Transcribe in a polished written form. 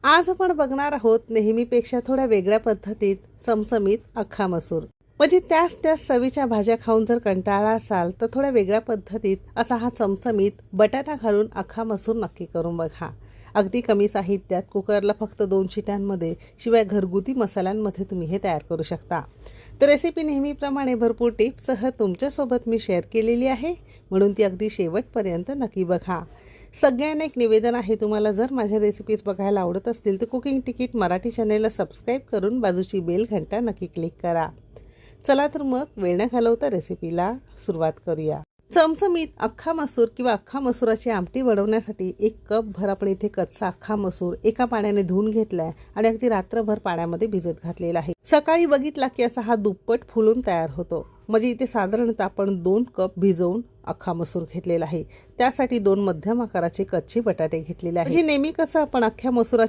आज आपण बघणार आहोत नेहमीपेक्षा थोड्या वेगळ्या पद्धतीत चमचमीत अख्खा मसूर। म्हणजे त्याच चवीच्या भाज्या खाऊन जर कंटाळा असाल तर थोड्या वेगळ्या पद्धतीत असा हा चमचमीत बटाटा घालून अख्खा मसूर नक्की करून बघा। अगदी कमी साहित्यात कुकरला फक्त 2 शिट्यांमध्ये शिवाय घरगुती मसाल्यांमध्ये तुम्ही हे तयार करू शकता। तर रेसिपी नेहमीप्रमाणे भरपूर टिप्ससह तुमच्यासोबत मी शेअर केलेली आहे, म्हणून ती अगदी शेवटपर्यंत नक्की बघा। सगळ्यांना एक निवेदन आहे, तुम्हाला जर माझ्या रेसिपीज बघायला आवडत असतील तर कुकिंग तिकीट मराठी चॅनेलला सबस्क्राईब करून बाजूची बेल घंटा नक्की क्लिक करा। चला तर मग वेळ न घालवता रेसिपीला सुरुवात करूया। चमचमीत अख्खा मसूर किंवा अख्खा मसुराची आमटी बनवण्यासाठी 1 कप भर आपण इथे कच्चा अख्खा मसूर एका पाण्याने धुवून घेतलाय आणि अगदी रात्रभर पाण्यामध्ये भिजत घातलेला आहे। सकाळी बघितला की असा हा दुप्पट फुलून तयार होतो। म्हणजे इथे साधारणतः आपण 2 कप भिजवून अख्खा मसूर घेतलेला आहे। त्यासाठी 2 मध्यम आकाराचे कच्चे बटाटे घेतलेले आहेत। म्हणजे नेहमी कसं आपण अख्ख्या मसुराची